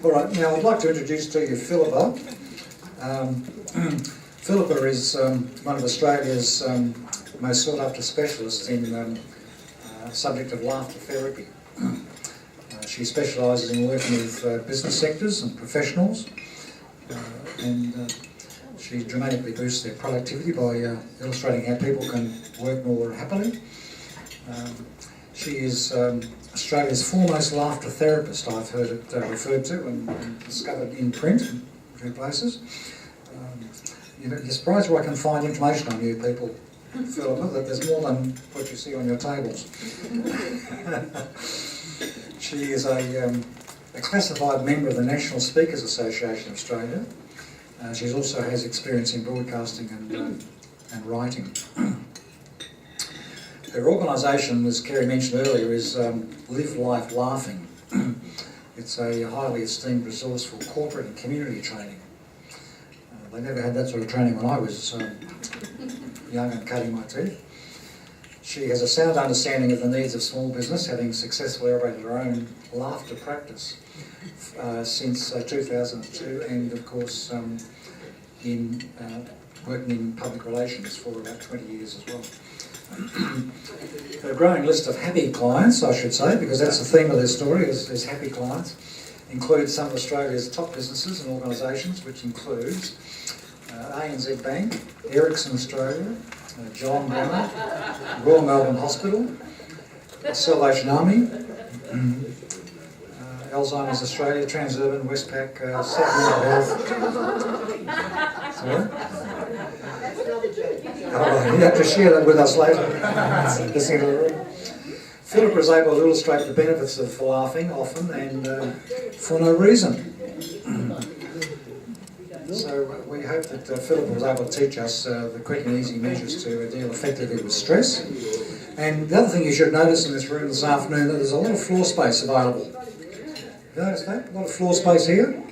All right, now I'd like to introduce to you Phillipa. Phillipa is one of Australia's most sought after specialists in subject of laughter therapy. She specialises in working with business sectors and professionals, and she dramatically boosts their productivity by illustrating how people can work more happily. She is Australia's foremost laughter therapist, I've heard it referred to and discovered in print in a few places. You're surprised where I can find information on you people, Phillipa, that there's more than what you see on your tables. She is a classified member of the National Speakers Association of Australia. She also has experience in broadcasting and writing. Her organisation, as Kerry mentioned earlier, is Live Life Laughing. It's a highly esteemed resource for corporate and community training. They never had that sort of training when I was young and cutting my teeth. She has a sound understanding of the needs of small business, having successfully operated her own laughter practice since 2002, and of course in working in public relations for about 20 years as well. Her growing list of happy clients, I should say, because that's the theme of their story, is happy clients, includes some of Australia's top businesses and organisations, which includes ANZ Bank, Ericsson Australia, John Brown, Royal Melbourne Hospital, Salvation Army, Alzheimer's Australia, Transurban, Westpac, South Mental Health. Sorry? Oh, you have to share that with us later. Phillipa is able to illustrate the benefits of laughing often and for no reason. So we hope that Phillipa was able to teach us the quick and easy measures to deal effectively with stress. And the other thing you should notice in this room this afternoon, that there's a lot of floor space available. You notice that? A lot of floor space here?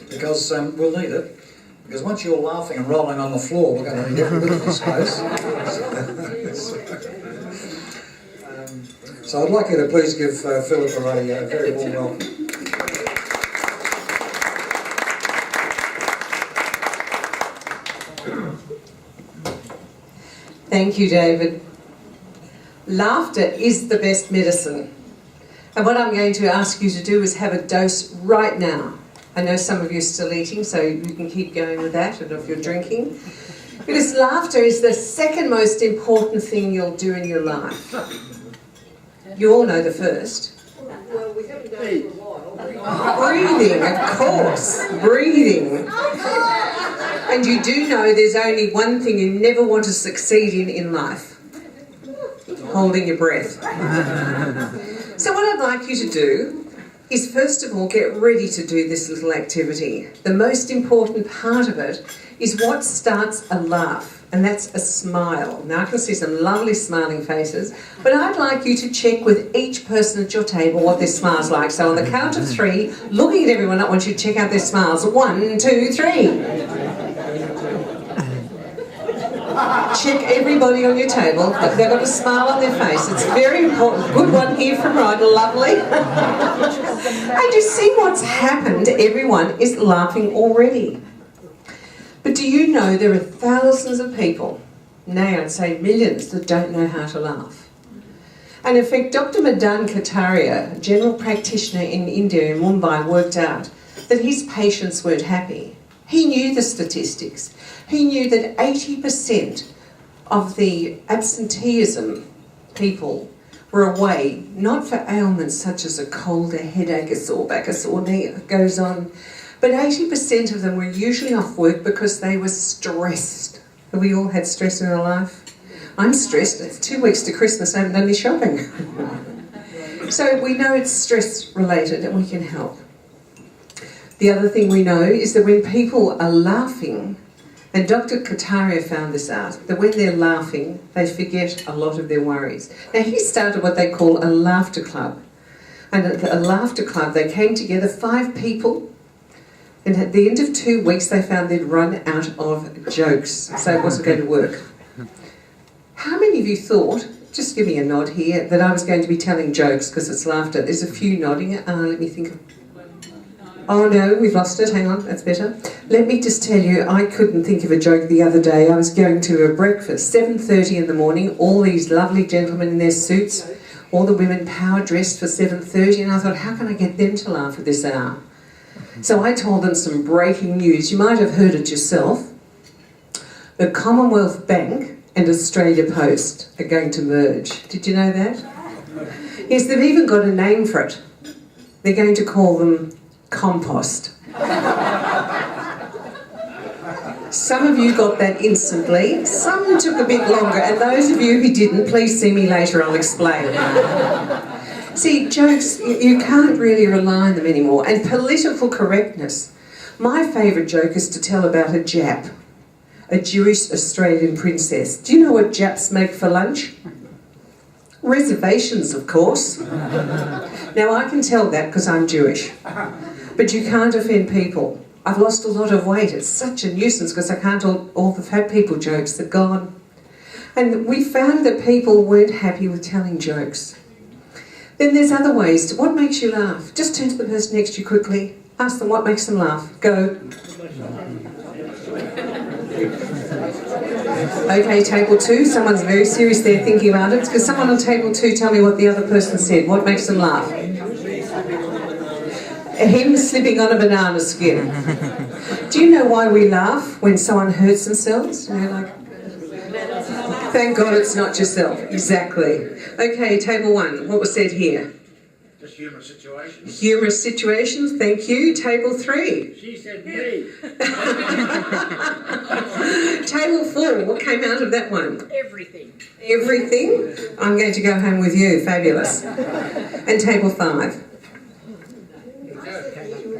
Because we'll need it. Because once you're laughing and rolling on the floor, we're going to need every bit of the space. So I'd like you to please give Phillipa a very warm welcome. Thank you, David. Laughter is the best medicine. And what I'm going to ask you to do is have a dose right now. I know some of you are still eating, so you can keep going with that, and if you're drinking. Because laughter is the second most important thing you'll do in your life. You all know the first. Well, we haven't done it for a while. Breathing, of course. Breathing. And you do know there's only one thing you never want to succeed in life. Holding your breath. So what I'd like you to do is first of all get ready to do this little activity. The most important part of it is what starts a laugh, and that's a smile. Now I can see some lovely smiling faces, but I'd like you to check with each person at your table what their smile's like. So on the count of 3, looking at everyone, I want you to check out their smiles. 1, 2, 3. Check everybody on your table. They've got a smile on their face. It's very important. Good one here from Rod. Lovely. And you see what's happened? Everyone is laughing already. But do you know there are thousands of people, nay, I'd say millions, that don't know how to laugh? And in fact, Dr. Madan Kataria, a general practitioner in India, in Mumbai, worked out that his patients weren't happy. He knew the statistics. He knew that 80% of the absenteeism people were away, not for ailments such as a cold, a headache, a sore back, a sore knee, it goes on, but 80% of them were usually off work because they were stressed. Have we all had stress in our life? I'm stressed. It's 2 weeks to Christmas. I haven't done any shopping. So we know it's stress related and we can help. The other thing we know is that when people are laughing, and Dr. Kataria found this out, that when they're laughing, they forget a lot of their worries. Now, he started what they call a laughter club. And at a laughter club, they came together, 5 people, and at the end of 2 weeks, they found they'd run out of jokes, so it wasn't going to work. How many of you thought, just give me a nod here, that I was going to be telling jokes because it's laughter? There's a few nodding. Let me think of... Oh no, we've lost it. Hang on, that's better. Let me just tell you, I couldn't think of a joke the other day. I was going to a breakfast, 7:30 in the morning, all these lovely gentlemen in their suits, all the women power dressed for 7:30, and I thought, how can I get them to laugh at this hour? So I told them some breaking news. You might have heard it yourself. The Commonwealth Bank and Australia Post are going to merge. Did you know that? Yes, they've even got a name for it. They're going to call them compost. Some of you got that instantly, some took a bit longer, and those of you who didn't, please see me later, I'll explain. See, jokes, you can't really rely on them anymore. And political correctness. My favourite joke is to tell about a Jap, a Jewish Australian princess. Do you know what Japs make for lunch? Reservations, of course. Now, I can tell that because I'm Jewish. But you can't offend people. I've lost a lot of weight. It's such a nuisance because I can't all the fat people jokes are gone. And we found that people weren't happy with telling jokes. Then there's other ways. What makes you laugh? Just turn to the person next to you quickly. Ask them what makes them laugh. Go. Okay, table 2. Someone's very serious there thinking about it. Because someone on table 2 tell me what the other person said. What makes them laugh? Him slipping on a banana skin. Do you know why we laugh when someone hurts themselves? You know, like, thank God it's not yourself. Exactly. Okay, table 1. What was said here? Just humorous situations. Humorous situations, thank you. Table 3. She said me. Table 4, what came out of that one? Everything. Everything? I'm going to go home with you, fabulous. And table 5.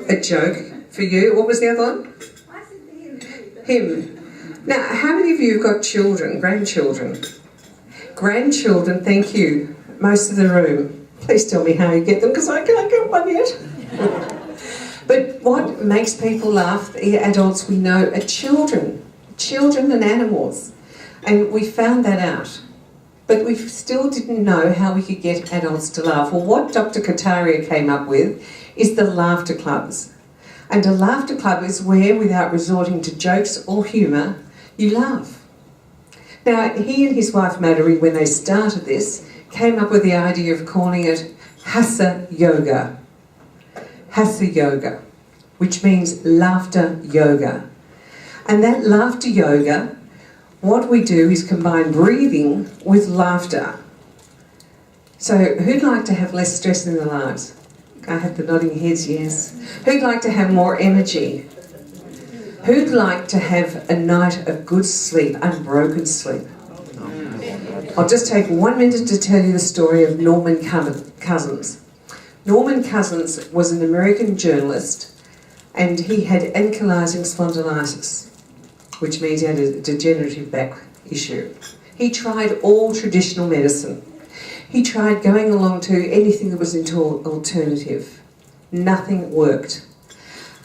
A joke for you. What was the other one? Him. Now, how many of you have got children, grandchildren? Grandchildren, thank you. Most of the room. Please tell me how you get them, because I can't get one yet. But what makes people laugh, the adults we know, are children. Children and animals. And we found that out. But we still didn't know how we could get adults to laugh. Well, what Dr. Kataria came up with is the laughter clubs. And a laughter club is where, without resorting to jokes or humour, you laugh. Now, he and his wife Madhuri, when they started this, came up with the idea of calling it Hasa Yoga. Hasa Yoga, which means laughter yoga. And that laughter yoga, what we do is combine breathing with laughter. So who'd like to have less stress in their lives? I have the nodding heads, yes. Who'd like to have more energy? Who'd like to have a night of good sleep, unbroken sleep? I'll just take 1 minute to tell you the story of Norman Cousins. Norman Cousins was an American journalist, and he had ankylosing spondylitis, which means he had a degenerative back issue. He tried all traditional medicine. He tried going along to anything that was into alternative. Nothing worked.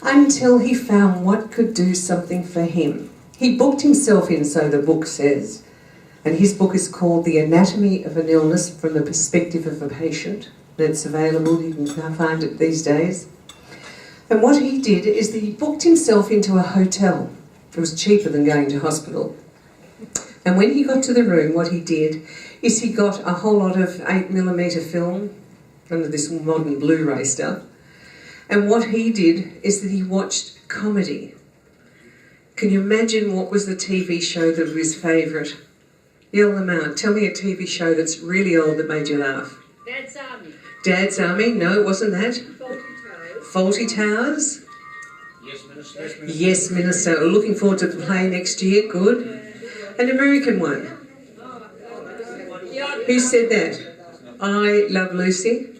Until he found what could do something for him. He booked himself in, so the book says, and his book is called The Anatomy of an Illness from the Perspective of a Patient. It's available, you can find it these days. And what he did is that he booked himself into a hotel. It was cheaper than going to hospital. And when he got to the room, what he did is he got a whole lot of 8mm film under this modern Blu-ray stuff. And what he did is that he watched comedy. Can you imagine what was the TV show that was his favourite? Yell them out. Tell me a TV show that's really old that made you laugh. Dad's Army. Dad's Army? No, it wasn't that. Faulty Towers. Faulty Towers? Yes, Minister. Yes, Minister. Looking forward to the play next year. Good. An American one. Who said that? I Love Lucy.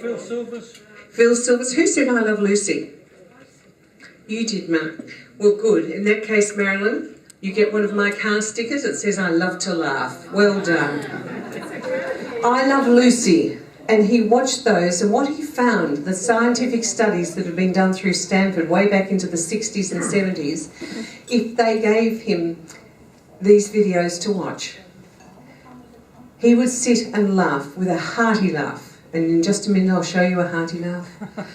Phil Silvers. Phil Silvers. Who said I Love Lucy? You did, Mark. Well, good. In that case, Marilyn, you get one of my car stickers. It says I love to laugh. Well done. I Love Lucy. And he watched those, and what he found, the scientific studies that had been done through Stanford way back into the 60s and 70s, if they gave him these videos to watch, he would sit and laugh with a hearty laugh And in just a minute I'll show you a hearty laugh.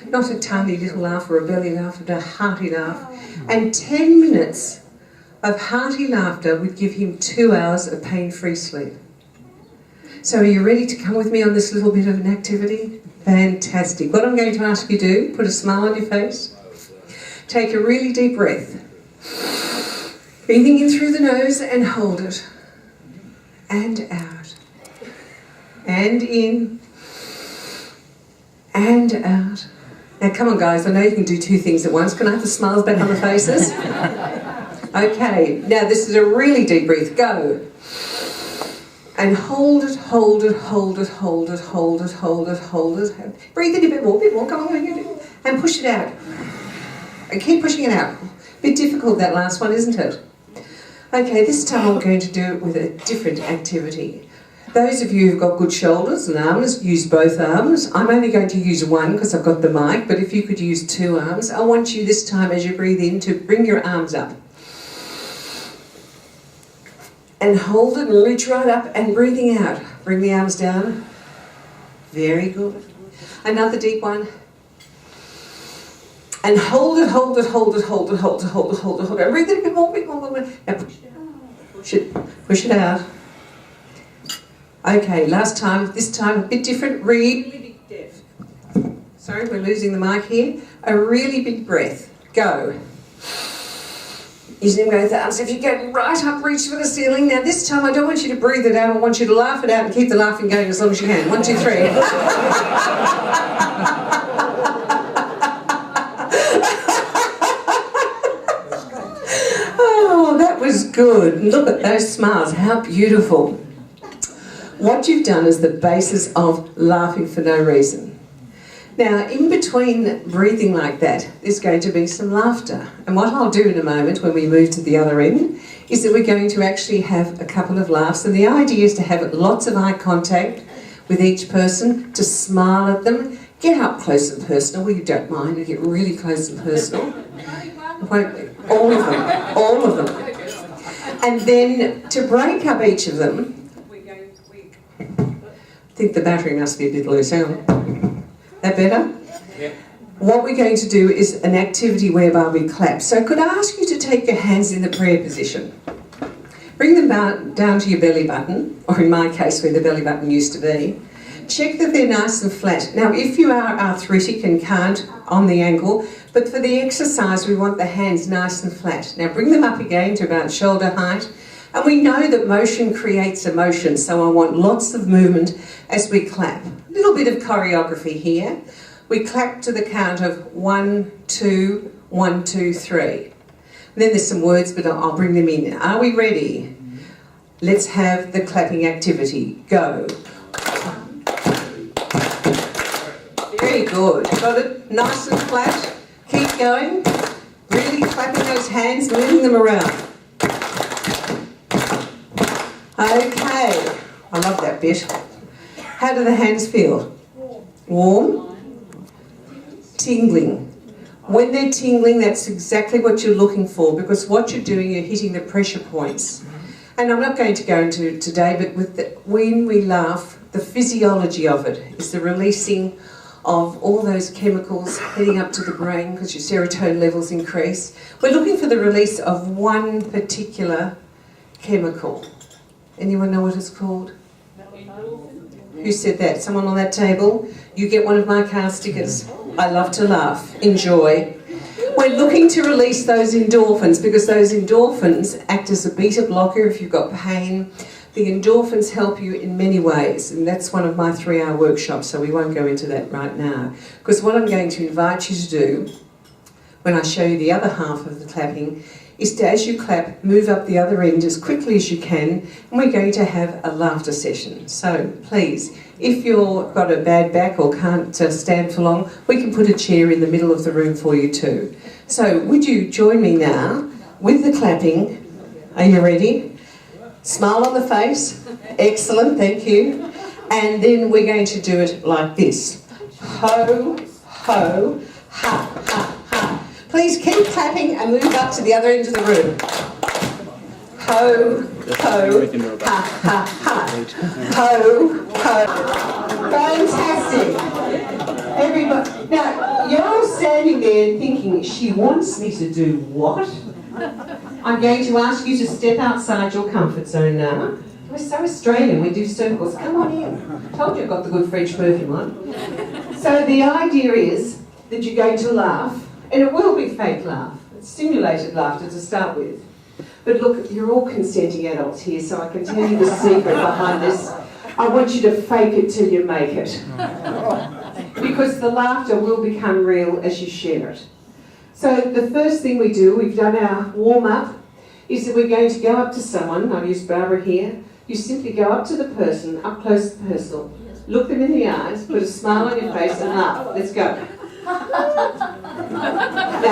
Not a tiny little laugh or a belly laugh, but a hearty laugh. And 10 minutes of hearty laughter would give him 2 hours of pain-free sleep. So are you ready to come with me on this little bit of an activity? Fantastic. What I'm going to ask you to do, put a smile on your face. Take a really deep breath. Breathing in through the nose and hold it. And out. And in. And out. Now come on guys, I know you can do 2 things at once. Can I have the smiles back on the faces? Okay, now this is a really deep breath. Go. And hold it, hold it, hold it, hold it, hold it, hold it, hold it. Breathe in a bit more, come on. And push it out. And keep pushing it out. A bit difficult that last one, isn't it? Okay, this time I'm going to do it with a different activity. Those of you who've got good shoulders and arms, use both arms. I'm only going to use one because I've got the mic, but if you could use 2 arms, I want you this time as you breathe in to bring your arms up. And hold it and reach right up and breathing out. Bring the arms down. Very good. Another deep one. And hold it, hold it, hold it, hold it, hold it, hold it, hold it, hold it. And breathe it a bit more, bit more. Now push it out. Okay, last time, this time a bit different. Really big breath. Sorry, we're losing the mic here. A really big breath. Go. Using both arms. If you get right up, reach for the ceiling. Now this time I don't want you to breathe it out. I want you to laugh it out and keep the laughing going as long as you can. 1, 2, 3. Oh, that was good. Look at those smiles. How beautiful. What you've done is the basis of laughing for no reason. Now, in between breathing like that, there's going to be some laughter. And what I'll do in a moment when we move to the other end is that we're going to actually have a couple of laughs. And the idea is to have lots of eye contact with each person, to smile at them, get up close and personal. Well, you don't mind, we get really close and personal. All of them. And then to break up each of them, I think the battery must be a bit loose. That better? Yeah. What we're going to do is an activity whereby we clap. So could I ask you to take your hands in the prayer position? Bring them down to your belly button, or in my case where the belly button used to be. Check that they're nice and flat. Now if you are arthritic and can't on the ankle, but for the exercise we want the hands nice and flat. Now bring them up again to about shoulder height. And we know that motion creates emotion, so I want lots of movement as we clap. A little bit of choreography here. We clap to the count of 1, 2, 1, 2, 3. And then there's some words, but I'll bring them in. Are we ready? Let's have the clapping activity. Go. Very good. Got it nice and flat. Keep going. Really clapping those hands, moving them around. Okay, I love that bit. How do the hands feel? Warm? Tingling. When they're tingling, that's exactly what you're looking for, because what you're doing, you're hitting the pressure points. And I'm not going to go into it today, but when we laugh, the physiology of it is the releasing of all those chemicals heading up to the brain because your serotonin levels increase. We're looking for the release of one particular chemical. Anyone know what it's called? Who said that? Someone on that table? You get one of my car stickers. I love to laugh. Enjoy. We're looking to release those endorphins because those endorphins act as a beta blocker if you've got pain. The endorphins help you in many ways, and that's one of my 3-hour workshops, so we won't go into that right now. Because what I'm going to invite you to do when I show you the other half of the clapping is to, as you clap, move up the other end as quickly as you can, and we're going to have a laughter session. So please, if you've got a bad back or can't stand for long, we can put a chair in the middle of the room for you too. So would you join me now with the clapping? Are you ready? Smile on the face. Excellent, thank you. And then we're going to do it like this. Ho, ho, ha, ha, ha. Please keep clapping and move up to the other end of the room. Ho, ho, ha, ha, ha. Ho, ho. Fantastic. Everybody. Now, you're all standing there thinking, she wants me to do what? I'm going to ask you to step outside your comfort zone now. We're so Australian, we do circles. Come on in. Told you I got the good French perfume on. So the idea is that you're going to laugh, and it will be fake laugh. It's simulated laughter to start with. But look, you're all consenting adults here, so I can tell you the secret behind this. I want you to fake it till you make it. Because the laughter will become real as you share it. So the first thing we do, we've done our warm-up, is that we're going to go up to someone. I've used Barbara here. You simply go up to the person, up close and personal, look them in the eyes, put a smile on your face and laugh. Let's go. Now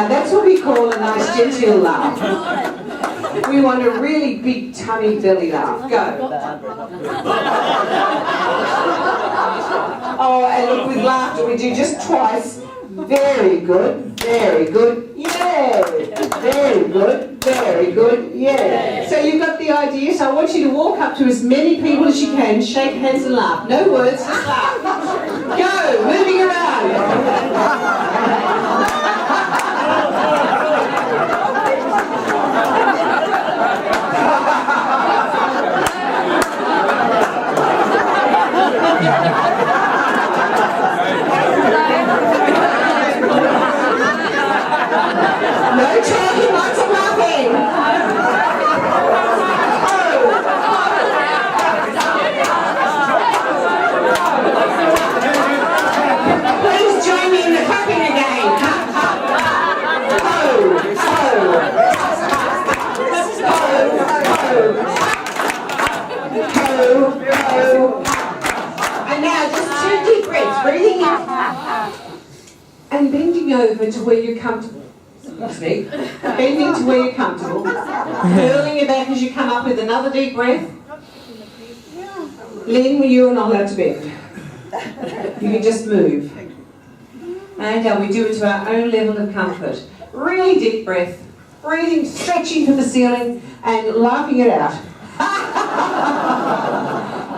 that's what we call a nice genteel laugh. We want a really big tummy belly laugh. Go. Oh, and look, with laughter we do just twice. Very good, very good, yay! Very good, very good, yay! So you've got the idea, so I want you to walk up to as many people as you can, shake hands and laugh. No words, just laugh. Go, moving around. No talking, lots of laughing. Please join me in the clapping again. And now just 2 deep breaths, breathing in. And bending over to where you're comfortable. Bending to where you're comfortable. Curling your back as you come up with another deep breath. Lynn, you're not allowed to bend. You can just move. And we do it to our own level of comfort. Really deep breath. Breathing, stretching to the ceiling and laughing it out.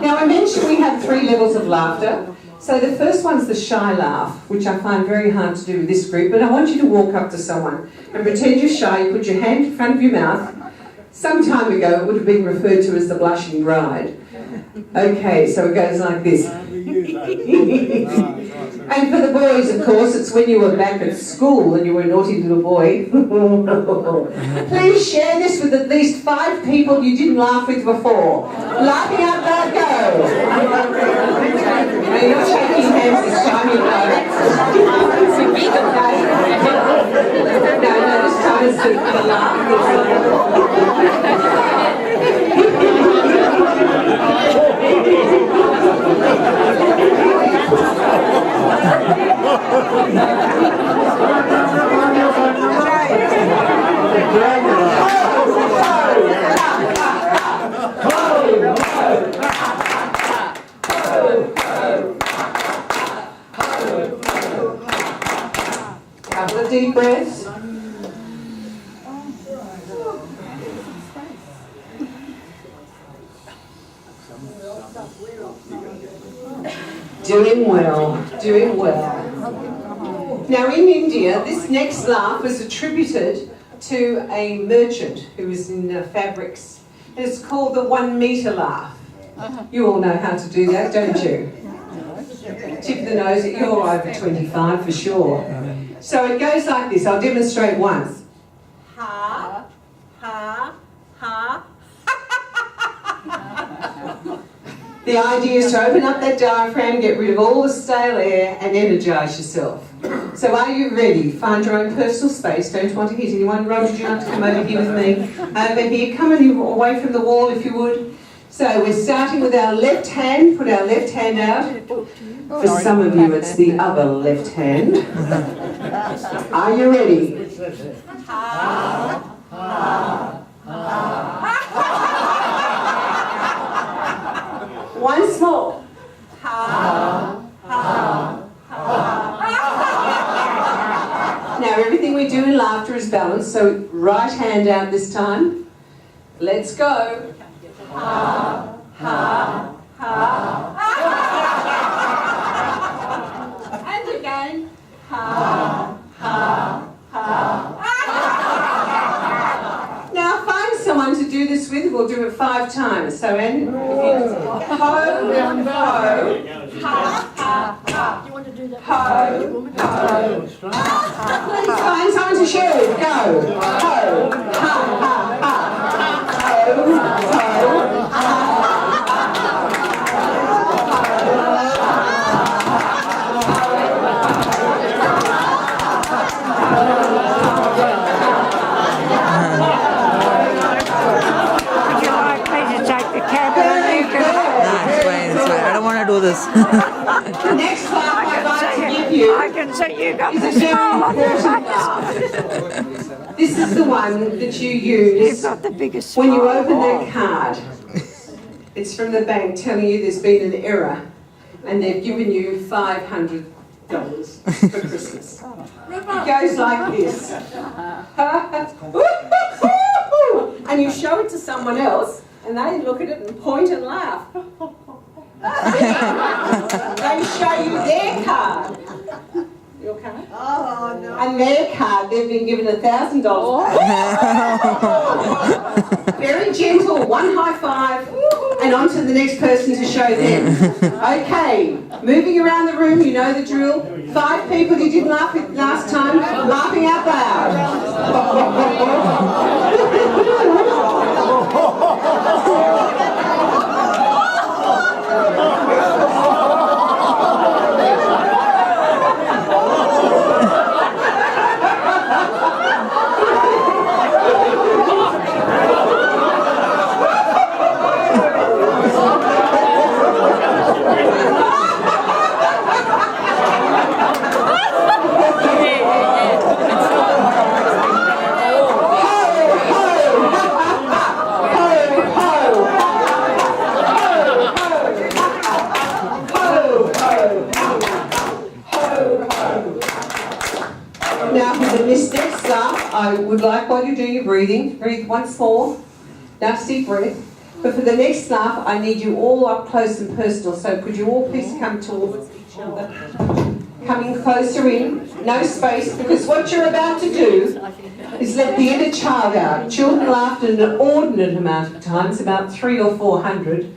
Now I mentioned we have 3 levels of laughter. So the first one's the shy laugh, which I find very hard to do with this group, but I want you to walk up to someone and pretend you're shy. You put your hand in front of your mouth. Some time ago it would have been referred to as the blushing bride. Okay, so it goes like this. And for the boys, of course, it's when you were back at school and you were a naughty little boy. Please share this with at least 5 people you didn't laugh with before. Laughing out loud, go! Now you're not shaking hands this time, you know. No, this time it's the laugh. Couple of deep breaths. Doing well, doing well. Now in India, this next laugh was attributed to a merchant who was in fabrics. It's called the 1 metre laugh. You all know how to do that, don't you? Tip the nose, you're over 25 for sure. So it goes like this, I'll demonstrate once. Ha, ha, ha. The idea is to open up that diaphragm, get rid of all the stale air and energise yourself. So are you ready? Find your own personal space. Don't want to hit anyone. Roger, would you like to come over here with me? Over here. Come away from the wall if you would. So we're starting with our left hand. Put our left hand out. For some of you it's the other left hand. Are you ready? Once more. Now everything we do in laughter is balanced, so right hand out this time. Let's go. Now find someone to do this with. We'll do it 5 times. So, Anne, ho, ho, You want to do that? ho, ho. Please find someone to share with. Go. Ho, ha, ha, ha. Ho, ho, Would you like me to take the camera? You can It's fine, it's fine. I don't want to do this. The next laugh I'd like to give you I can see you got the is a very smile on your important face. laugh. This is the one that you You've use got the biggest smile. when you open of all. that card. It's from the bank telling you there's been an error and they've given you $500 for Christmas. It goes like this. And you show it to someone else and they look at it and point and laugh. They show you their card. Your card? Oh, no. And their card, they've been given $1,000. Very gentle, one high five, and on to the next person to show them. Okay, moving around the room, you know the drill. 5 people you didn't laugh at last time, laughing out loud. Now for this next laugh, I would like while you're doing your breathing, breathe once more, nice deep breath. But for the next laugh, I need you all up close and personal. So could you all please come towards each other? Coming closer in, no space, because what you're about to do is let the inner child out. Children laugh an inordinate amount of times, about 300 or 400,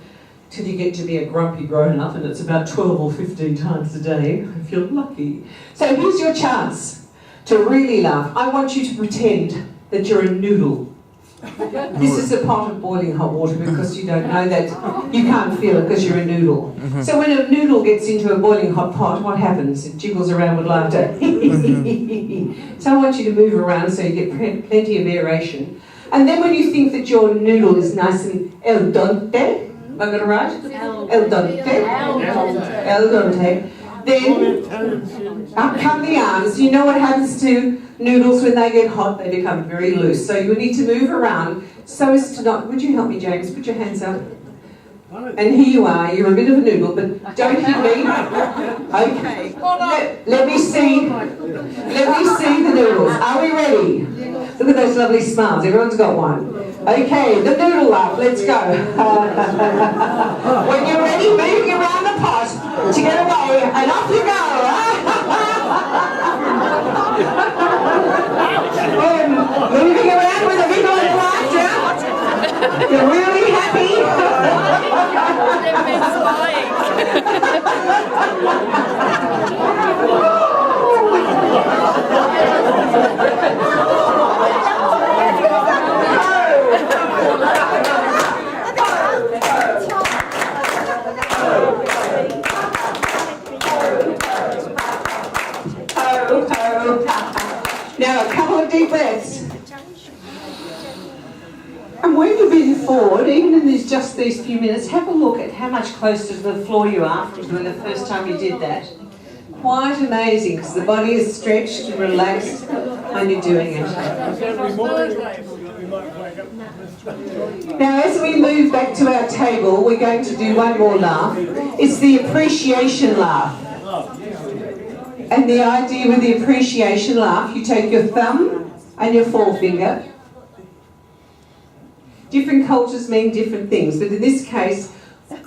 till you get to be a grumpy grown-up, and it's about 12 or 15 times a day, if you're lucky. So here's your chance to really laugh. I want you to pretend that you're a noodle. This is a pot of boiling hot water because you don't know that, you can't feel it because you're a noodle. So when a noodle gets into a boiling hot pot, what happens? It jiggles around with laughter. So I want you to move around so you get plenty of aeration. And then when you think that your noodle is nice and el dente, have I got it right? El dente. El dente. Then up come the arms. You know what happens to noodles when they get hot? They become very loose. So you need to move around so as to not... Would you help me, James? Put your hands up. And here you are. You're a bit of a noodle, but don't hit me. Okay. Let me see. Let me see the noodles. Are we ready? Look at those lovely smiles. Everyone's got one. Okay, the noodle laugh. Let's go. When you're ready, moving around the pot to get away, and off you go. Moving around with a giggle and laughter. You're really happy. Now, a couple of deep breaths. And when you've been forward, even in just these few minutes, have a look at how much closer to the floor you are from the first time you did that. Quite amazing, because the body is stretched and relaxed when you're doing it. Now, as we move back to our table, we're going to do one more laugh. It's the appreciation laugh. And the idea with the appreciation laugh, you take your thumb and your forefinger. Different cultures mean different things, but in this case,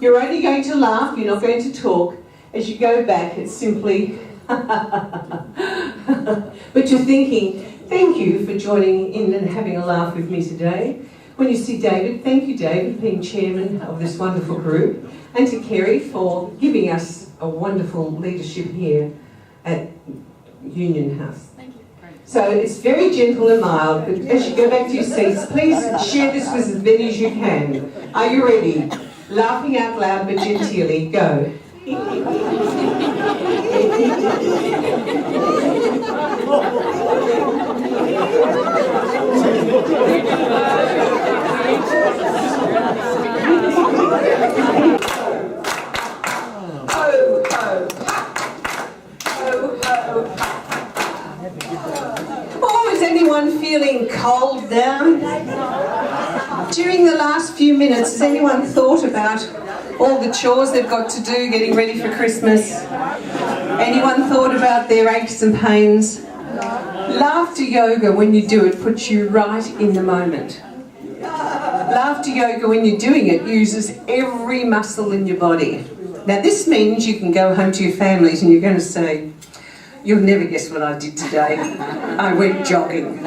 you're only going to laugh, you're not going to talk. As you go back, it's simply But you're thinking, thank you for joining in and having a laugh with me today. When you see David, thank you, David, being chairman of this wonderful group, and to Kerry for giving us a wonderful leadership here at Union House. Thank you. So it's very gentle and mild, but as you go back to your seats, please share this with as many as you can. Are you ready? Laughing out loud but genteelly, go. Oh, is anyone feeling cold down? During the last few minutes, has anyone thought about all the chores they've got to do getting ready for Christmas? Anyone thought about their aches and pains? Laughter yoga, when you do it, puts you right in the moment. Laughter yoga, when you're doing it, uses every muscle in your body. Now this means you can go home to your families and you're going to say, "You'll never guess what I did today. I went jogging."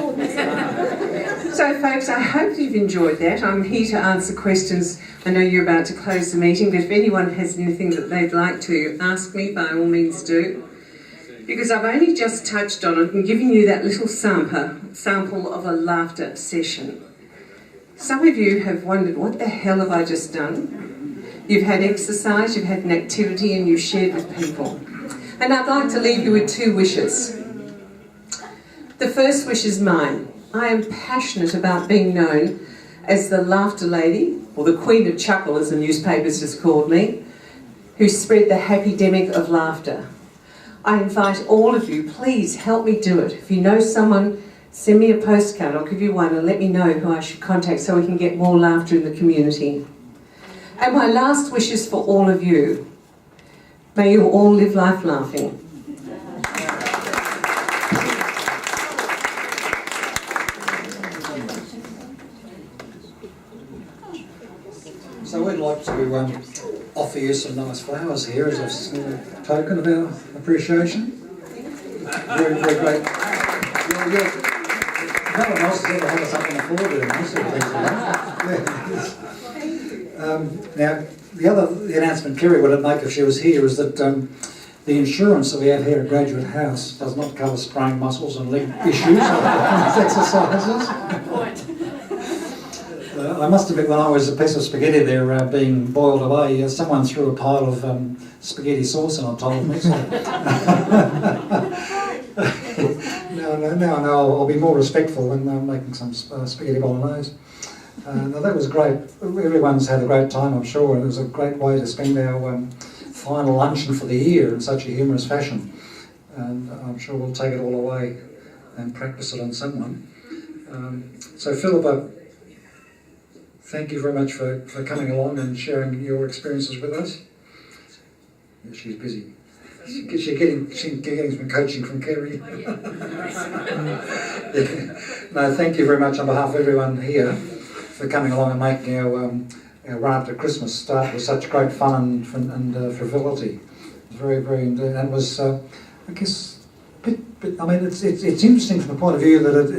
So folks, I hope you've enjoyed that. I'm here to answer questions. I know you're about to close the meeting, but if anyone has anything that they'd like to ask me, by all means do. Because I've only just touched on it and given you that little sample of a laughter session. Some of you have wondered, what the hell have I just done? You've had exercise, you've had an activity, and you've shared with people. And I'd like to leave you with 2 wishes. The first wish is mine. I am passionate about being known as the laughter lady, or the queen of chuckle as the newspapers just called me, who spread the happy-demic of laughter. I invite all of you, please help me do it. If you know someone, send me a postcard, I'll give you one, and let me know who I should contact so we can get more laughter in the community. And my last wish is for all of you. May you all live life laughing. So we'd like to offer you some nice flowers here as a small token of our appreciation. Very, very great. No one else has ever had us up on the floor doing this sort of thing. Now, the announcement Kerry would make if she was here is that the insurance that we have here at Graduate House does not cover sprained muscles and leg issues or exercises. I must admit, when I was a piece of spaghetti there being boiled away, someone threw a pile of spaghetti sauce on top of me. So now I'll be more respectful when I'm making some spaghetti bolognese. Now that was great. Everyone's had a great time, I'm sure, and it was a great way to spend our final luncheon for the year in such a humorous fashion. And I'm sure we'll take it all away and practice it on someone. So Phillipa, thank you very much for coming along and sharing your experiences with us. Yeah, she's busy. She's getting some coaching from Kerry. Yeah. No, thank you very much on behalf of everyone here for coming along and making our run up to Christmas start with such great fun and frivolity. It was very, very indeed. And it was, I guess, it's interesting from the point of view that it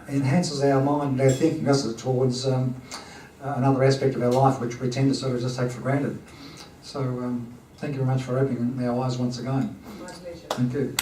enhances our mind and our thinking, doesn't it, towards another aspect of our life which we tend to sort of just take for granted. So thank you very much for opening our eyes once again. My pleasure. Thank you.